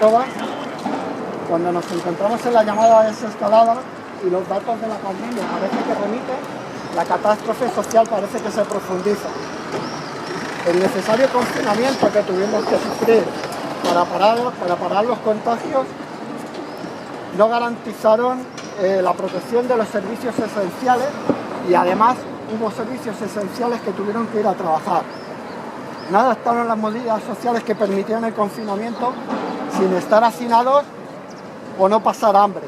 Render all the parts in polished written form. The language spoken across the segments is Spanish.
todas, cuando nos encontramos en la llamada desescalada y los datos de la pandemia parece que remiten, la catástrofe social parece que se profundiza. El necesario confinamiento que tuvimos que sufrir para parar los contagios no garantizaron la protección de los servicios esenciales y además hubo servicios esenciales que tuvieron que ir a trabajar. No adaptaron las medidas sociales que permitían el confinamiento sin estar hacinados o no pasar hambre.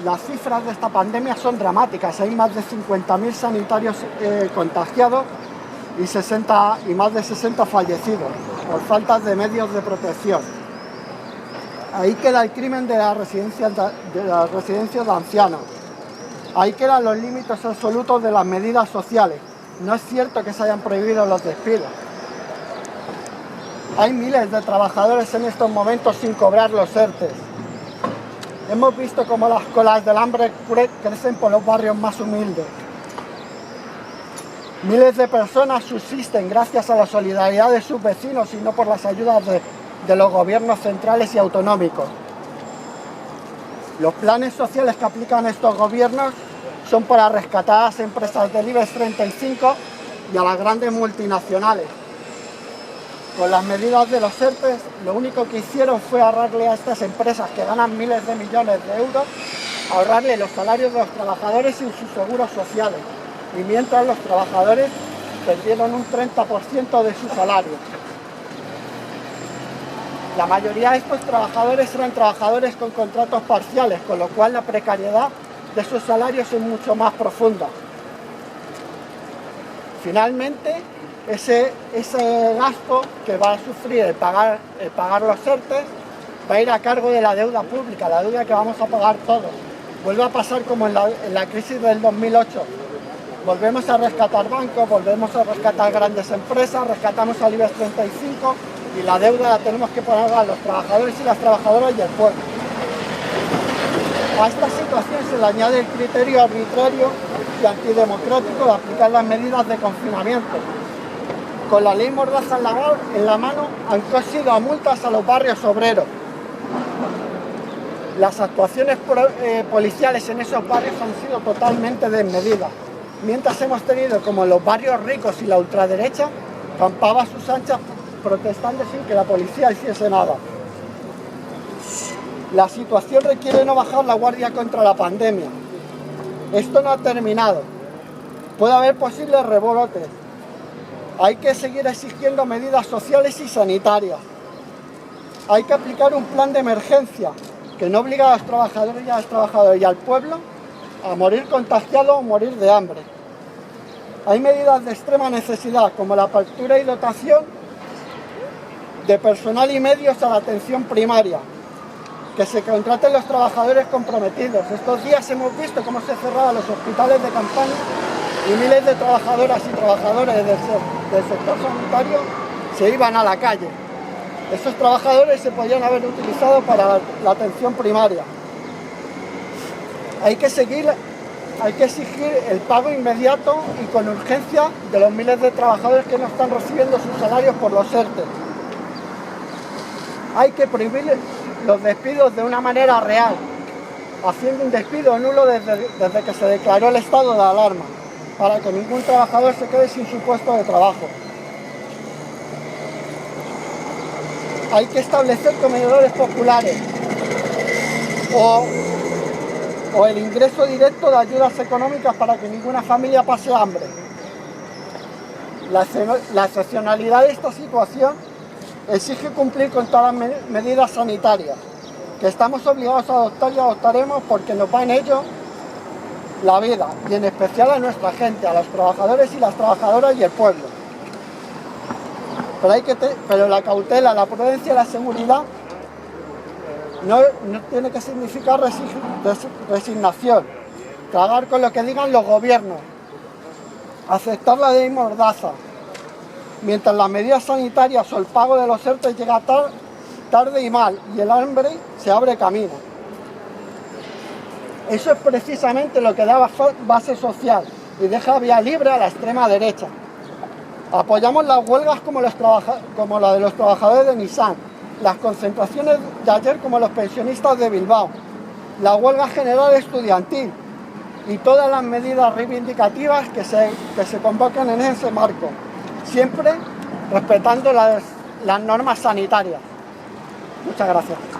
Las cifras de esta pandemia son dramáticas. Hay más de 50.000 sanitarios contagiados y más de 60 fallecidos por falta de medios de protección. Ahí queda el crimen de las residencias de ancianos. Ahí quedan los límites absolutos de las medidas sociales. No es cierto que se hayan prohibido los despidos. Hay miles de trabajadores en estos momentos sin cobrar los ERTE. Hemos visto cómo las colas del hambre crecen por los barrios más humildes. Miles de personas subsisten gracias a la solidaridad de sus vecinos y no por las ayudas de los gobiernos centrales y autonómicos. Los planes sociales que aplican estos gobiernos son para rescatar a las empresas del IBEX 35 y a las grandes multinacionales. Con las medidas de los ERTE, lo único que hicieron fue ahorrarle a estas empresas que ganan miles de millones de euros, ahorrarle los salarios de los trabajadores y sus seguros sociales, y mientras los trabajadores perdieron un 30% de su salario. La mayoría de estos trabajadores eran trabajadores con contratos parciales, con lo cual la precariedad de sus salarios es mucho más profunda. Finalmente, ese gasto que va a sufrir el pagar los ERTE va a ir a cargo de la deuda pública, la deuda que vamos a pagar todos. Vuelve a pasar como en la crisis del 2008. Volvemos a rescatar bancos, volvemos a rescatar grandes empresas, rescatamos al IBEX 35 y la deuda la tenemos que pagar a los trabajadores y las trabajadoras y el pueblo. A esta situación se le añade el criterio arbitrario y antidemocrático de aplicar las medidas de confinamiento. Con la ley Mordaza en la mano han cosido a multas a los barrios obreros. Las actuaciones policiales en esos barrios han sido totalmente desmedidas. Mientras hemos tenido como los barrios ricos y la ultraderecha campaba a sus anchas protestando sin que la policía hiciese nada. La situación requiere no bajar la guardia contra la pandemia. Esto no ha terminado. Puede haber posibles rebrotes. Hay que seguir exigiendo medidas sociales y sanitarias. Hay que aplicar un plan de emergencia que no obliga a los trabajadores y a las trabajadoras y al pueblo a morir contagiado o morir de hambre. Hay medidas de extrema necesidad como la apertura y dotación de personal y medios a la atención primaria, que se contraten los trabajadores comprometidos. Estos días hemos visto cómo se cerraban los hospitales de campaña y miles de trabajadoras y trabajadores del sector sanitario se iban a la calle. Esos trabajadores se podían haber utilizado para la atención primaria. Hay que exigir el pago inmediato y con urgencia de los miles de trabajadores que no están recibiendo sus salarios por los ERTE. Hay que prohibir los despidos de una manera real, haciendo un despido nulo desde que se declaró el estado de alarma, para que ningún trabajador se quede sin su puesto de trabajo. Hay que establecer comedores populares o el ingreso directo de ayudas económicas para que ninguna familia pase hambre. La excepcionalidad de esta situación exige cumplir con todas las medidas sanitarias que estamos obligados a adoptar y adoptaremos porque nos va en ello la vida, y en especial a nuestra gente, a los trabajadores y las trabajadoras y el pueblo. Pero la cautela, la prudencia y la seguridad no tiene que significar resignación, tragar con lo que digan los gobiernos, aceptar la ley Mordaza, mientras las medidas sanitarias o el pago de los ERTE llega tarde y mal, y el hambre se abre camino. Eso es precisamente lo que da base social y deja vía libre a la extrema derecha. Apoyamos las huelgas como la de los trabajadores de Nissan, las concentraciones de ayer como los pensionistas de Bilbao, la huelga general estudiantil y todas las medidas reivindicativas que se convoquen en ese marco, siempre respetando las normas sanitarias. Muchas gracias.